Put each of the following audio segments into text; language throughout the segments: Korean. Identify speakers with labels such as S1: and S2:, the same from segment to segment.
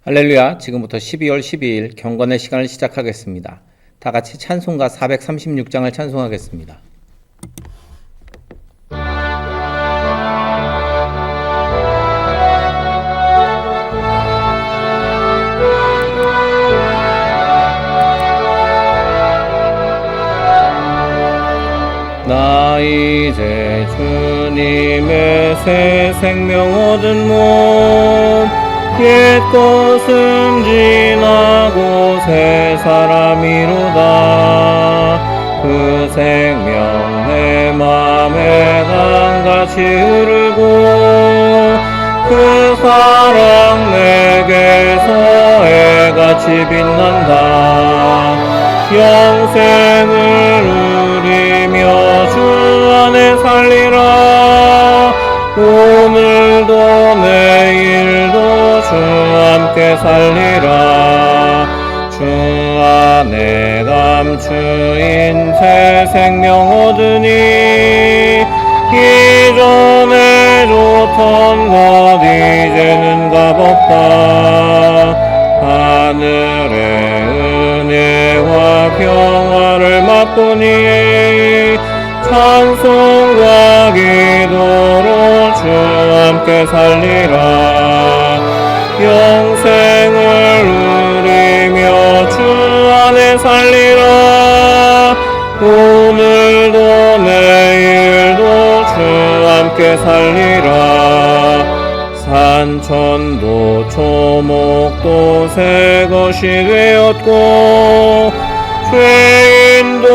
S1: 할렐루야, 지금부터 12월 12일 경건의 시간을 시작하겠습니다. 다 같이 찬송가 436장을 찬송하겠습니다. 나 이제 주님의 새 생명 얻은 몸, 옛 것은 지나고 새 사람이로다. 그 생명 내 맘에 강같이 흐르고 그 사랑 내게서 해같이 빛난다. 영생을 누리며 주 안에 살리라. 오늘도 내일도 주 함께 살리라. 주 안에 감추인 새 생명 얻으니 이전에 좋던 것 이제는 값없다. 하늘의 은혜와 평화를 맛보니 찬송과 기도로 주 함께 살리라. 영생을 누리며 주 안에 살리라. 오늘도 내일도 주 함께 살리라. 산천도 초목도 새 것이 되었고 죄인도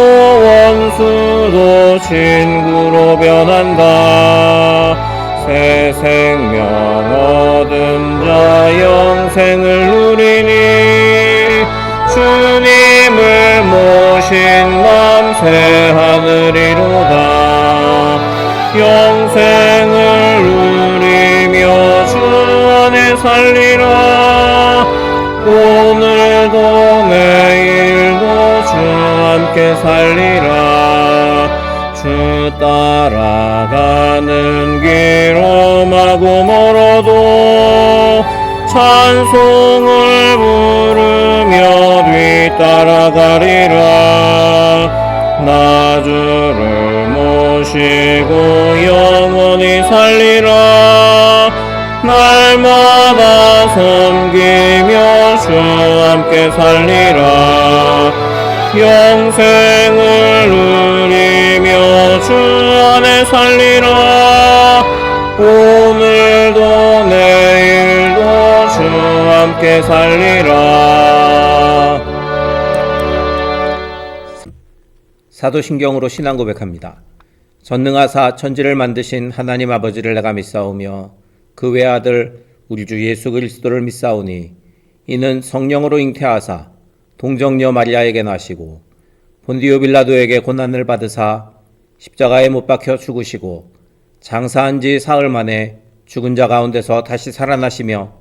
S1: 원수도 친구로 변한다. 새 생명 얻은 자 영생을 누리니 주님을 모신 맘 새 하늘이로다. 영생을 누리며 주 안에 살리라. 오늘도 내일도 주 함께 살리라. 주 따라가는 길 험하고 멀어도 찬송을 부르며 뒤따라가리라. 나 주를 모시고 영원히 살리라. 날마다 섬기며 주 함께 살리라. 영생을 누리며 주 안에 살리라. 오늘도 내일도 주 함께 살리라. 사도신경으로 신앙 고백합니다. 전능하사 천지를 만드신 하나님 아버지를 내가 믿사오며 그 외아들 우리 주 예수 그리스도를 믿사오니 이는 성령으로 잉태하사 동정녀 마리아에게 나시고 본디오 빌라도에게 고난을 받으사 십자가에 못 박혀 죽으시고 장사한 지 사흘 만에 죽은 자 가운데서 다시 살아나시며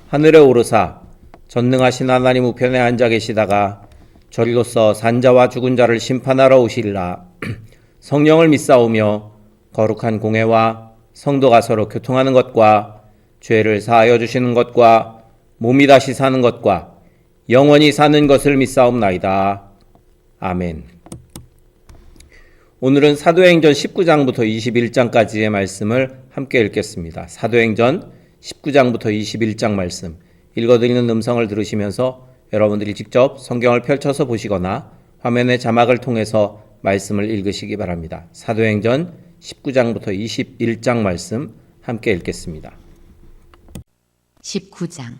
S1: 하늘에 오르사 전능하신 하나님 우편에 앉아 계시다가 저리로서 산자와 죽은 자를 심판하러 오시리라. 성령을 믿사오며 거룩한 공회와 성도가 서로 교통하는 것과 죄를 사하여 주시는 것과 몸이 다시 사는 것과 영원히 사는 것을 믿사옵나이다. 아멘. 오늘은 사도행전 19장부터 21장까지의 말씀을 함께 읽겠습니다. 사도행전 19장부터 21장 말씀 읽어드리는 음성을 들으시면서 여러분들이 직접 성경을 펼쳐서 보시거나 화면의 자막을 통해서 말씀을 읽으시기 바랍니다. 사도행전 19장부터 21장 말씀 함께 읽겠습니다.
S2: 19장.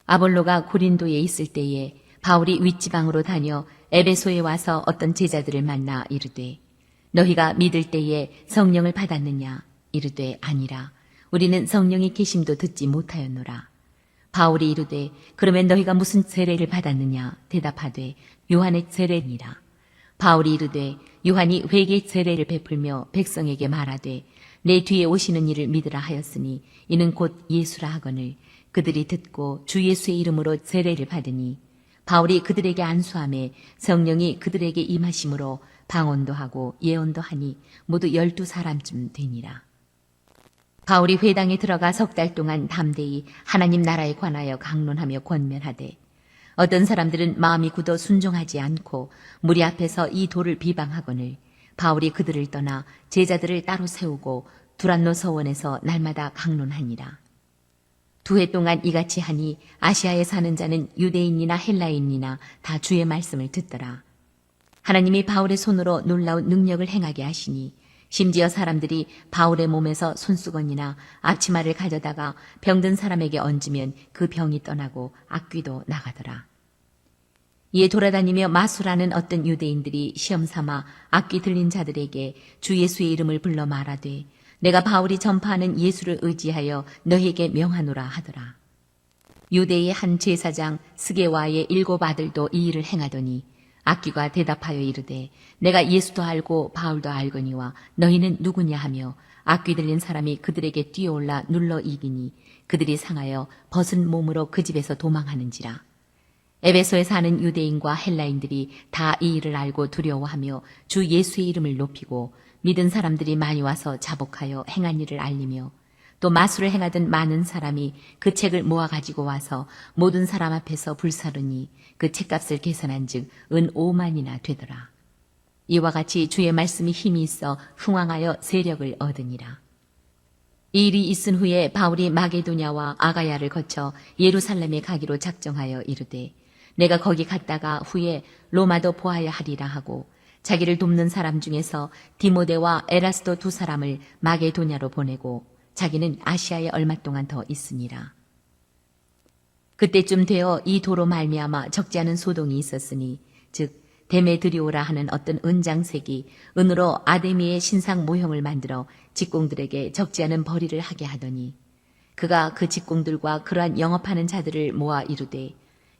S2: 아볼로가 고린도에 있을 때에 바울이 윗지방으로 다녀 에베소에 와서 어떤 제자들을 만나 이르되 너희가 믿을 때에 성령을 받았느냐? 이르되 아니라 우리는 성령의 계심도 듣지 못하였노라. 바울이 이르되 그러면 너희가 무슨 세례를 받았느냐? 대답하되 요한의 세례니라. 바울이 이르되 요한이 회개 세례를 베풀며 백성에게 말하되 내 뒤에 오시는 이를 믿으라 하였으니 이는 곧 예수라 하거늘 그들이 듣고 주 예수의 이름으로 세례를 받으니 바울이 그들에게 안수하매 성령이 그들에게 임하심으로 방언도 하고 예언도 하니 모두 12사람쯤 되니라. 바울이 회당에 들어가 석 달 동안 담대히 하나님 나라에 관하여 강론하며 권면하되 어떤 사람들은 마음이 굳어 순종하지 않고 무리 앞에서 이 도를 비방하거늘 바울이 그들을 떠나 제자들을 따로 세우고 두란노 서원에서 날마다 강론하니라. 2해 동안 이같이 하니 아시아에 사는 자는 유대인이나 헬라인이나 다 주의 말씀을 듣더라. 하나님이 바울의 손으로 놀라운 능력을 행하게 하시니 심지어 사람들이 바울의 몸에서 손수건이나 앞치마를 가져다가 병든 사람에게 얹으면 그 병이 떠나고 악귀도 나가더라. 이에 돌아다니며 마수라는 어떤 유대인들이 시험삼아 악귀 들린 자들에게 주 예수의 이름을 불러 말하되 내가 바울이 전파하는 예수를 의지하여 너희에게 명하노라 하더라. 유대의 한 제사장 스게와의 7 아들도 이 일을 행하더니 악귀가 대답하여 이르되 내가 예수도 알고 바울도 알거니와 너희는 누구냐 하며 악귀 들린 사람이 그들에게 뛰어올라 눌러 이기니 그들이 상하여 벗은 몸으로 그 집에서 도망하는지라. 에베소에 사는 유대인과 헬라인들이 다 이 일을 알고 두려워하며 주 예수의 이름을 높이고 믿은 사람들이 많이 와서 자복하여 행한 일을 알리며 또 마술을 행하던 많은 사람이 그 책을 모아 가지고 와서 모든 사람 앞에서 불사르니 그 책값을 계산한 즉 은 5만이나 되더라. 이와 같이 주의 말씀이 힘이 있어 흥왕하여 세력을 얻으니라. 이 일이 있은 후에 바울이 마게도냐와 아가야를 거쳐 예루살렘에 가기로 작정하여 이르되 내가 거기 갔다가 후에 로마도 보아야 하리라 하고 자기를 돕는 사람 중에서 디모데와 에라스도 2 사람을 마게도냐로 보내고 자기는 아시아에 얼마 동안 더 있으니라. 그때쯤 되어 이 도로 말미암아 적지 않은 소동이 있었으니 즉 데메드리오라 하는 어떤 은장색이 은으로 아데미의 신상 모형을 만들어 직공들에게 적지 않은 벌이를 하게 하더니 그가 그 직공들과 그러한 영업하는 자들을 모아 이르되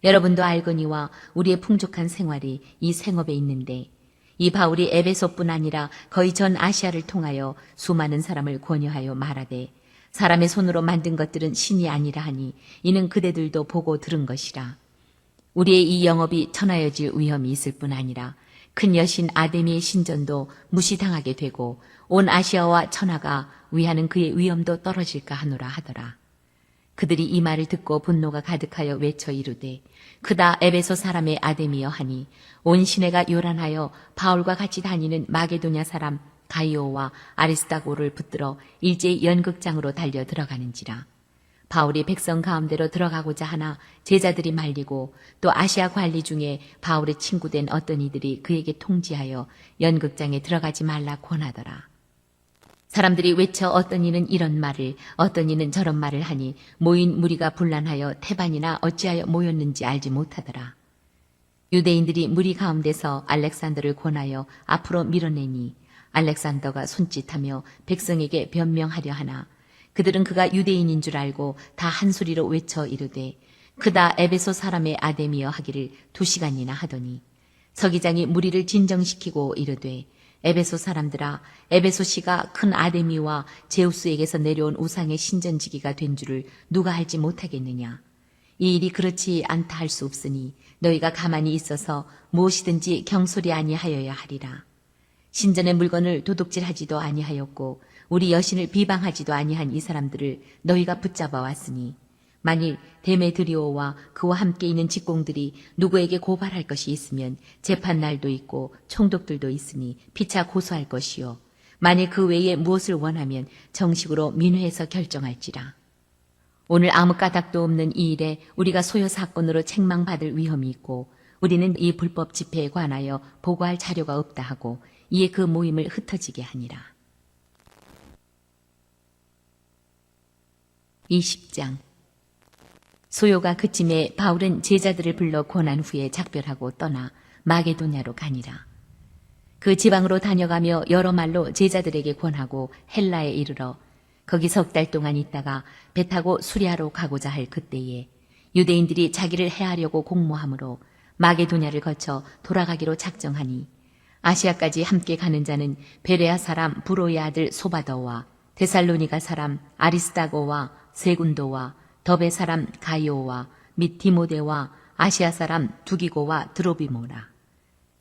S2: 여러분도 알거니와 우리의 풍족한 생활이 이 생업에 있는데 이 바울이 에베소뿐 아니라 거의 전 아시아를 통하여 수많은 사람을 권유하여 말하되 사람의 손으로 만든 것들은 신이 아니라 하니 이는 그대들도 보고 들은 것이라. 우리의 이 영업이 천하여질 위험이 있을 뿐 아니라 큰 여신 아데미의 신전도 무시당하게 되고 온 아시아와 천하가 위하는 그의 위엄도 떨어질까 하노라 하더라. 그들이 이 말을 듣고 분노가 가득하여 외쳐 이르되 그다 에베소 사람의 아데미여 하니 온 시내가 요란하여 바울과 같이 다니는 마게도냐 사람 가이오와 아리스다고를 붙들어 일제히 연극장으로 달려 들어가는지라. 바울이 백성 가운데로 들어가고자 하나 제자들이 말리고 또 아시아 관리 중에 바울의 친구된 어떤 이들이 그에게 통지하여 연극장에 들어가지 말라 권하더라. 사람들이 외쳐 어떤 이는 이런 말을 어떤 이는 저런 말을 하니 모인 무리가 분란하여 태반이나 어찌하여 모였는지 알지 못하더라. 유대인들이 무리 가운데서 알렉산더를 권하여 앞으로 밀어내니 알렉산더가 손짓하며 백성에게 변명하려 하나 그들은 그가 유대인인 줄 알고 다 한 소리로 외쳐 이르되 그다 에베소 사람의 아데미여 하기를 2시간이나 하더니 서기장이 무리를 진정시키고 이르되 에베소 사람들아 에베소시가 큰 아데미와 제우스에게서 내려온 우상의 신전지기가 된 줄을 누가 알지 못하겠느냐. 이 일이 그렇지 않다 할 수 없으니 너희가 가만히 있어서 무엇이든지 경솔이 아니하여야 하리라. 신전의 물건을 도둑질하지도 아니하였고 우리 여신을 비방하지도 아니한 이 사람들을 너희가 붙잡아 왔으니 만일 데메드리오와 그와 함께 있는 직공들이 누구에게 고발할 것이 있으면 재판날도 있고 총독들도 있으니 피차 고소할 것이요. 만일 그 외에 무엇을 원하면 정식으로 민회에서 결정할지라. 오늘 아무 까닭도 없는 이 일에 우리가 소요 사건으로 책망받을 위험이 있고 우리는 이 불법 집회에 관하여 보고할 자료가 없다 하고 이에 그 모임을 흩어지게 하니라. 20장 소요가 그쯤에 바울은 제자들을 불러 권한 후에 작별하고 떠나 마게도냐로 가니라. 그 지방으로 다녀가며 여러 말로 제자들에게 권하고 헬라에 이르러 거기 3달 동안 있다가 배 타고 수리아로 가고자 할 그때에 유대인들이 자기를 해하려고 공모하므로 마게도냐를 거쳐 돌아가기로 작정하니 아시아까지 함께 가는 자는 베레아 사람 브로의 아들 소바더와 데살로니가 사람 아리스다고와 세군도와 더베 사람 가이오와 및 디모데와 아시아 사람 두기고와 드로비모라.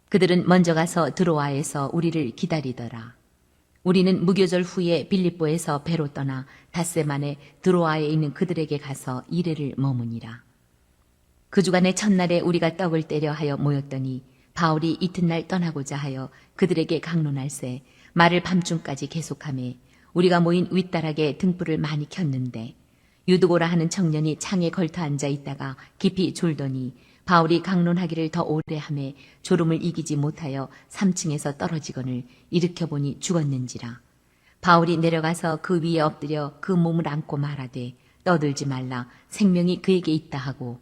S2: 그들은 먼저 가서 드로아에서 우리를 기다리더라. 우리는 무교절 후에 빌립보에서 배로 떠나 닷새만에 드로아에 있는 그들에게 가서 이래를 머무니라. 그 주간의 첫날에 우리가 떡을 떼려 하여 모였더니 바울이 이튿날 떠나고자 하여 그들에게 강론할새 말을 밤중까지 계속하매 우리가 모인 윗다락에 등불을 많이 켰는데 유두고라 하는 청년이 창에 걸터 앉아 있다가 깊이 졸더니 바울이 강론하기를 더 오래 하매 졸음을 이기지 못하여 3층에서 떨어지거늘 일으켜보니 죽었는지라. 바울이 내려가서 그 위에 엎드려 그 몸을 안고 말하되 떠들지 말라 생명이 그에게 있다 하고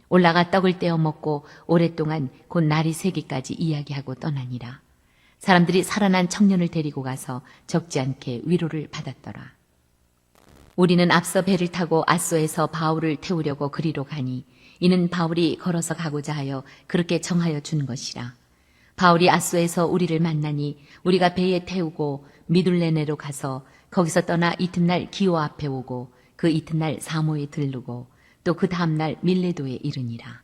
S2: 올라가 떡을 떼어 먹고 오랫동안 곧 날이 새기까지 이야기하고 떠나니라. 사람들이 살아난 청년을 데리고 가서 적지 않게 위로를 받았더라. 우리는 앞서 배를 타고 아소에서 바울을 태우려고 그리로 가니 이는 바울이 걸어서 가고자 하여 그렇게 정하여 준 것이라. 바울이 아소에서 우리를 만나니 우리가 배에 태우고 미둘레네로 가서 거기서 떠나 이튿날 기오 앞에 오고 그 이튿날 사모에 들르고 또 그 다음날 밀레도에 이르니라.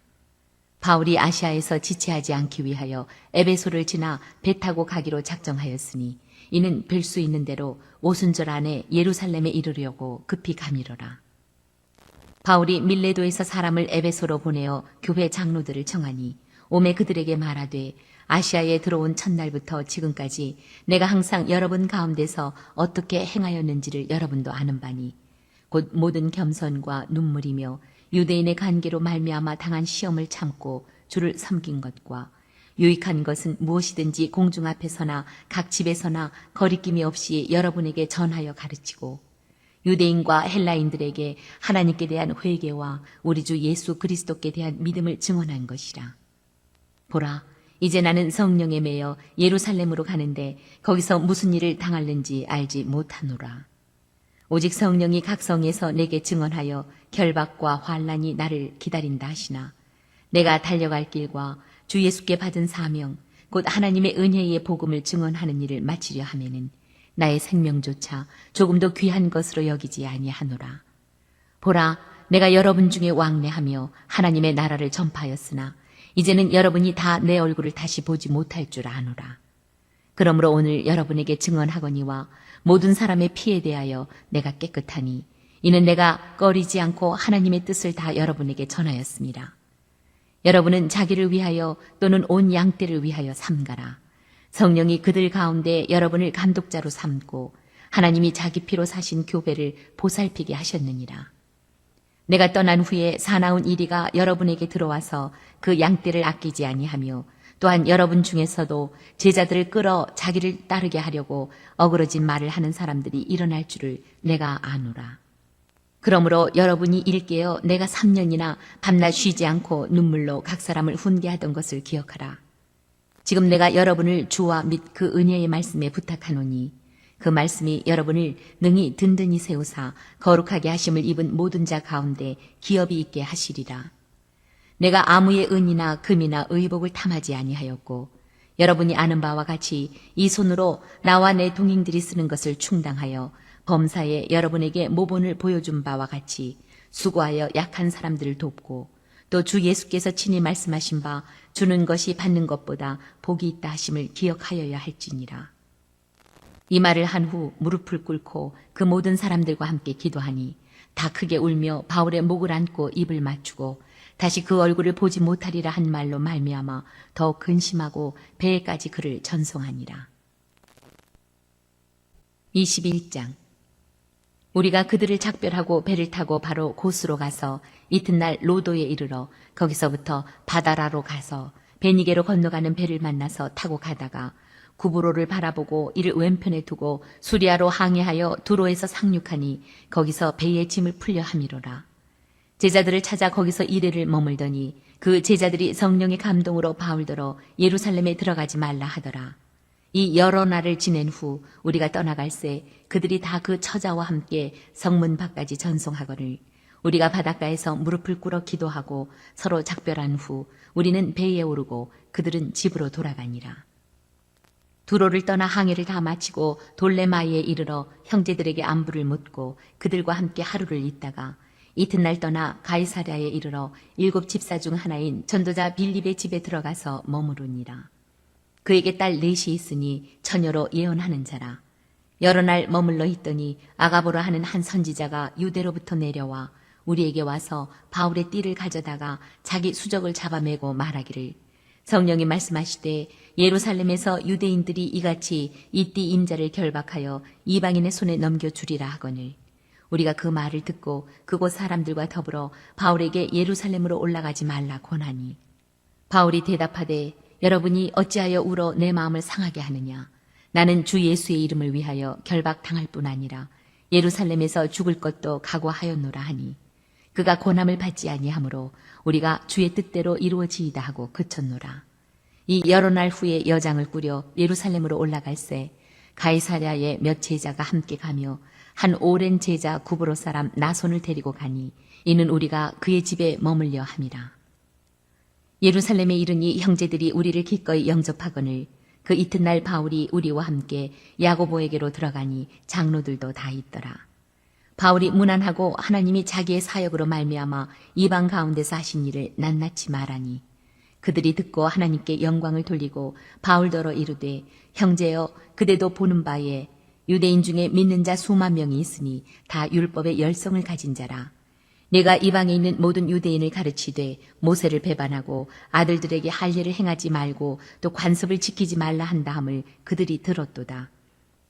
S2: 바울이 아시아에서 지체하지 않기 위하여 에베소를 지나 배 타고 가기로 작정하였으니 이는 뵐 수 있는 대로 오순절 안에 예루살렘에 이르려고 급히 가미러라. 바울이 밀레도에서 사람을 에베소로 보내어 교회 장로들을 청하니 오매 그들에게 말하되 아시아에 들어온 첫날부터 지금까지 내가 항상 여러분 가운데서 어떻게 행하였는지를 여러분도 아는 바니 곧 모든 겸손과 눈물이며 유대인의 관계로 말미암아 당한 시험을 참고 주를 섬긴 것과 유익한 것은 무엇이든지 공중 앞에서나 각 집에서나 거리낌이 없이 여러분에게 전하여 가르치고 유대인과 헬라인들에게 하나님께 대한 회개와 우리 주 예수 그리스도께 대한 믿음을 증언한 것이라. 보라, 이제 나는 성령에 매여 예루살렘으로 가는데 거기서 무슨 일을 당할는지 알지 못하노라. 오직 성령이 각 성에서 내게 증언하여 결박과 환난이 나를 기다린다 하시나 내가 달려갈 길과 주 예수께 받은 사명 곧 하나님의 은혜의 복음을 증언하는 일을 마치려 하면은 나의 생명조차 조금도 귀한 것으로 여기지 아니하노라. 보라, 내가 여러분 중에 왕래하며 하나님의 나라를 전파하였으나 이제는 여러분이 다 내 얼굴을 다시 보지 못할 줄 아노라. 그러므로 오늘 여러분에게 증언하거니와 모든 사람의 피에 대하여 내가 깨끗하니 이는 내가 꺼리지 않고 하나님의 뜻을 다 여러분에게 전하였습니다. 여러분은 자기를 위하여 또는 온 양떼를 위하여 삼가라. 성령이 그들 가운데 여러분을 감독자로 삼고 하나님이 자기 피로 사신 교배를 보살피게 하셨느니라. 내가 떠난 후에 사나운 이리가 여러분에게 들어와서 그 양떼를 아끼지 아니하며 또한 여러분 중에서도 제자들을 끌어 자기를 따르게 하려고 어그러진 말을 하는 사람들이 일어날 줄을 내가 아노라. 그러므로 여러분이 일깨어 내가 3년이나 밤낮 쉬지 않고 눈물로 각 사람을 훈계하던 것을 기억하라. 지금 내가 여러분을 주와 및 그 은혜의 말씀에 부탁하노니 그 말씀이 여러분을 능히 든든히 세우사 거룩하게 하심을 입은 모든 자 가운데 기업이 있게 하시리라. 내가 아무의 은이나 금이나 의복을 탐하지 아니하였고 여러분이 아는 바와 같이 이 손으로 나와 내 동행들이 쓰는 것을 충당하여 범사에 여러분에게 모본을 보여준 바와 같이 수고하여 약한 사람들을 돕고 또 주 예수께서 친히 말씀하신 바 주는 것이 받는 것보다 복이 있다 하심을 기억하여야 할지니라. 이 말을 한 후 무릎을 꿇고 그 모든 사람들과 함께 기도하니 다 크게 울며 바울의 목을 안고 입을 맞추고 다시 그 얼굴을 보지 못하리라 한 말로 말미암아 더욱 근심하고 배에까지 그를 전송하니라. 21장. 우리가 그들을 작별하고 배를 타고 바로 고스로 가서 이튿날 로도에 이르러 거기서부터 바다라로 가서 베니게로 건너가는 배를 만나서 타고 가다가 구브로를 바라보고 이를 왼편에 두고 수리아로 항해하여 두로에서 상륙하니 거기서 배의 짐을 풀려 함이로라. 제자들을 찾아 거기서 이래를 머물더니 그 제자들이 성령의 감동으로 바울더러 예루살렘에 들어가지 말라 하더라. 이 여러 날을 지낸 후 우리가 떠나갈새 그들이 다 그 처자와 함께 성문 밖까지 전송하거늘 우리가 바닷가에서 무릎을 꿇어 기도하고 서로 작별한 후 우리는 배에 오르고 그들은 집으로 돌아가니라. 두로를 떠나 항해를 다 마치고 돌레마이에 이르러 형제들에게 안부를 묻고 그들과 함께 하루를 있다가 이튿날 떠나 가이사랴에 이르러 7 집사 중 하나인 전도자 빌립의 집에 들어가서 머무르니라. 그에게 딸 넷이 있으니 처녀로 예언하는 자라. 여러 날 머물러 있더니 아가보라 하는 한 선지자가 유대로부터 내려와 우리에게 와서 바울의 띠를 가져다가 자기 수적을 잡아매고 말하기를 성령이 말씀하시되 예루살렘에서 유대인들이 이같이 이 띠 임자를 결박하여 이방인의 손에 넘겨주리라 하거늘 우리가 그 말을 듣고 그곳 사람들과 더불어 바울에게 예루살렘으로 올라가지 말라 권하니 바울이 대답하되 여러분이 어찌하여 울어 내 마음을 상하게 하느냐 나는 주 예수의 이름을 위하여 결박당할 뿐 아니라 예루살렘에서 죽을 것도 각오하였노라 하니 그가 고난을 받지 아니하므로 우리가 주의 뜻대로 이루어지이다 하고 그쳤노라. 이 여러 날 후에 여장을 꾸려 예루살렘으로 올라갈새 가이사랴의 몇 제자가 함께 가며 한 오랜 제자 구브로 사람 나손을 데리고 가니 이는 우리가 그의 집에 머물려 함이라. 예루살렘에 이르니 형제들이 우리를 기꺼이 영접하거늘 그 이튿날 바울이 우리와 함께 야고보에게로 들어가니 장로들도 다 있더라. 바울이 문안하고 하나님이 자기의 사역으로 말미암아 이방 가운데서 하신 일을 낱낱이 말하니 그들이 듣고 하나님께 영광을 돌리고 바울더러 이르되 형제여 그대도 보는 바에 유대인 중에 믿는 자 수만 명이 있으니 다 율법의 열성을 가진 자라. 내가 이방에 있는 모든 유대인을 가르치되 모세를 배반하고 아들들에게 할례를 행하지 말고 또 관습을 지키지 말라 한다함을 그들이 들었도다.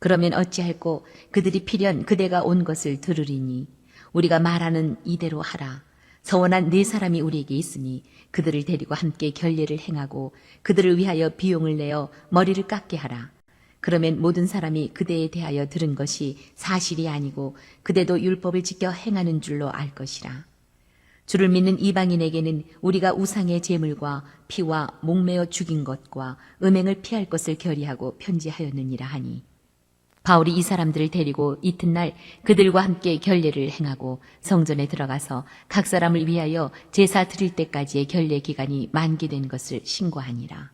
S2: 그러면 어찌할꼬 그들이 필연 그대가 온 것을 들으리니 우리가 말하는 이대로 하라. 서원한 네 사람이 우리에게 있으니 그들을 데리고 함께 결례를 행하고 그들을 위하여 비용을 내어 머리를 깎게 하라. 그러면 모든 사람이 그대에 대하여 들은 것이 사실이 아니고 그대도 율법을 지켜 행하는 줄로 알 것이라. 주를 믿는 이방인에게는 우리가 우상의 제물과 피와 목매어 죽인 것과 음행을 피할 것을 결의하고 편지하였느니라 하니 바울이 이 사람들을 데리고 이튿날 그들과 함께 결례를 행하고 성전에 들어가서 각 사람을 위하여 제사 드릴 때까지의 결례 기간이 만기된 것을 신고하니라.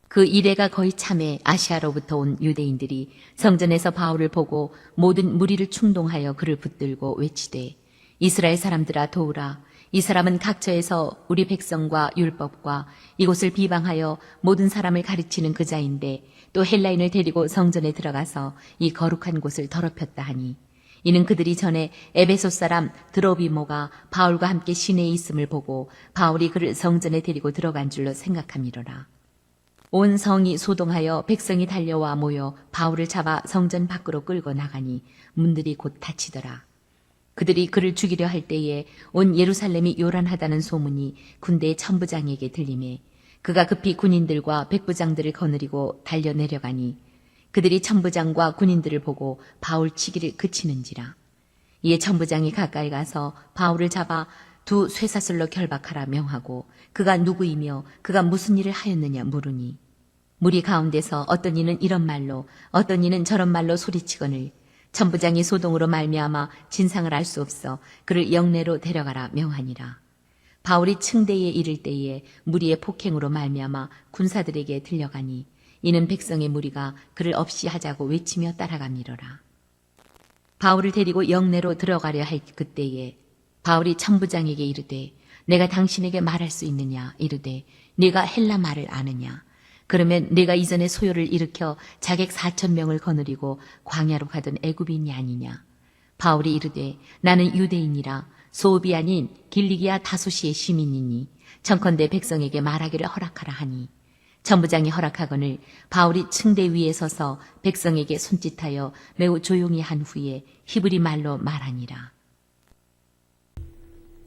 S2: 그 이래가 거의 참에 아시아로부터 온 유대인들이 성전에서 바울을 보고 모든 무리를 충동하여 그를 붙들고 외치되 이스라엘 사람들아 도우라. 이 사람은 각처에서 우리 백성과 율법과 이곳을 비방하여 모든 사람을 가르치는 그자인데 또 헬라인을 데리고 성전에 들어가서 이 거룩한 곳을 더럽혔다 하니 이는 그들이 전에 에베소 사람 드로비모가 바울과 함께 시내에 있음을 보고 바울이 그를 성전에 데리고 들어간 줄로 생각함이로라. 온 성이 소동하여 백성이 달려와 모여 바울을 잡아 성전 밖으로 끌고 나가니 문들이 곧 닫히더라. 그들이 그를 죽이려 할 때에 온 예루살렘이 요란하다는 소문이 군대의 천부장에게 들리매 그가 급히 군인들과 백부장들을 거느리고 달려 내려가니 그들이 천부장과 군인들을 보고 바울 치기를 그치는지라. 이에 천부장이 가까이 가서 바울을 잡아 두 쇠사슬로 결박하라 명하고 그가 누구이며 그가 무슨 일을 하였느냐 물으니 무리 가운데서 어떤 이는 이런 말로 어떤 이는 저런 말로 소리치거늘 천부장이 소동으로 말미암아 진상을 알 수 없어 그를 영내로 데려가라 명하니라. 바울이 층대에 이를 때에 무리의 폭행으로 말미암아 군사들에게 들려가니 이는 백성의 무리가 그를 없이 하자고 외치며 따라가미러라. 바울을 데리고 영내로 들어가려 할 그때에 바울이 천부장에게 이르되 내가 당신에게 말할 수 있느냐 이르되 네가 헬라 말을 아느냐 그러면 네가 이전에 소요를 일으켜 자객 4,000명을 거느리고 광야로 가던 애굽인이 아니냐. 바울이 이르되 나는 유대인이라 소읍이 아닌 길리기아 다소시의 시민이니 청컨대 백성에게 말하기를 허락하라 하니 천부장이 허락하거늘 바울이 층대 위에 서서 백성에게 손짓하여 매우 조용히 한 후에 히브리 말로 말하니라.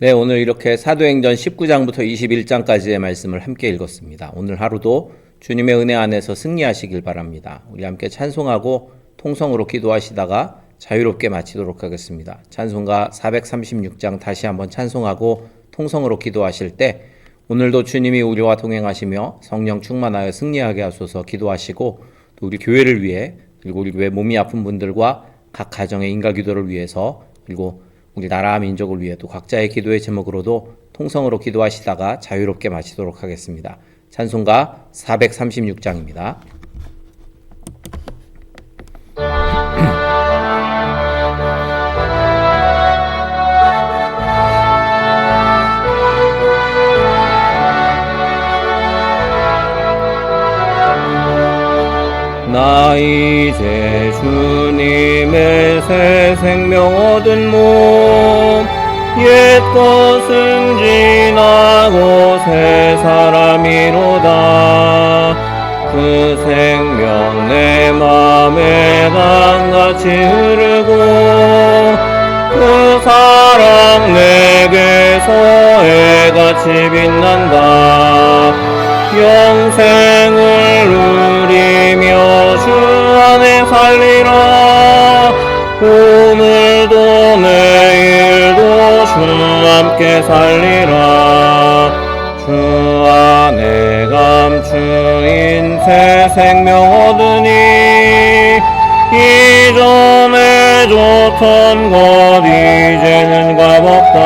S1: 네, 오늘 이렇게 사도행전 19장부터 21장까지의 말씀을 함께 읽었습니다. 오늘 하루도 주님의 은혜 안에서 승리하시길 바랍니다. 우리 함께 찬송하고 통성으로 기도하시다가 자유롭게 마치도록 하겠습니다. 찬송가 436장 다시 한번 찬송하고 통성으로 기도하실 때 오늘도 주님이 우리와 동행하시며 성령 충만하여 승리하게 하소서 기도하시고 또 우리 교회를 위해 그리고 우리 교회 몸이 아픈 분들과 각 가정의 인가기도를 위해서 그리고 우리 나라 민족을 위해 또 각자의 기도의 제목으로도 통성으로 기도하시다가 자유롭게 마치도록 하겠습니다. 찬송가 436장입니다. 나 이제 주님의 새 생명 얻은 몸 옛 것은 지나고 새 사람이로다. 그 생명 내 맘에 강같이 흐르고 그 사랑 내게서 해같이 빛난다. 영생을 누리며 주 안에 살리라. 오늘도 내일도 주 함께 살리라. 주 안에 감추인 새 생명 얻으니 이전에 좋던 것 이제는 값없다.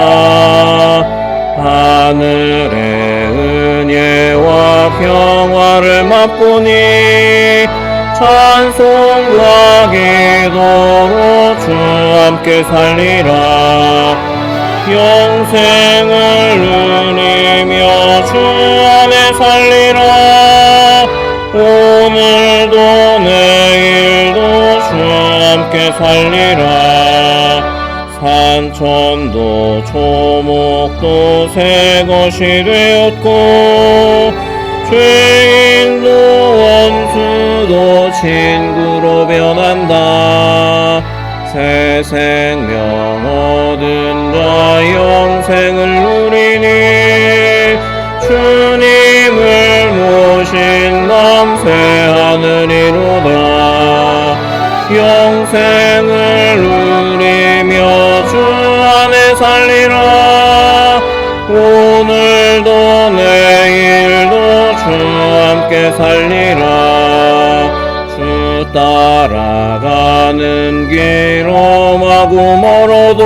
S1: 하늘의 은혜와 평화를 맛보니 찬송과 기도로 주 함께 살리라. 영생을 누리며 주 안에 살리라. 오늘도 내일도 주 함께 살리라. 산천도 초목도 새 것이 되었고 죄인도 원수도 친구로 변한다. 새 생명 얻은 자 영생을 누리니 주님을 모신 감사하느니로다. 영생을 누리며 주 안에 살리라. 오늘도 내일도 주 함께 살리라. 주 따라가는 길 험하고 멀어도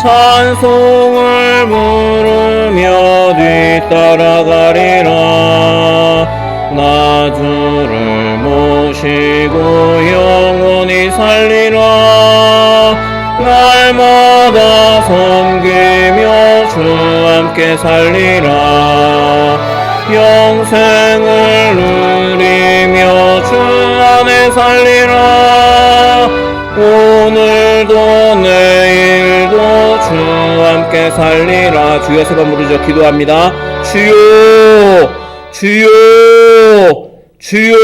S1: 찬송을 부르며 뒤따라가리라. 나 주를 모시고 영원히 살리라. 날마다 섬기며 주 함께 살리라. 영생을 누리며 주 안에 살리라. 오늘도 내일도 주 함께 살리라. 주여 세 번 부르짖어 기도합니다. 주여 주여 주여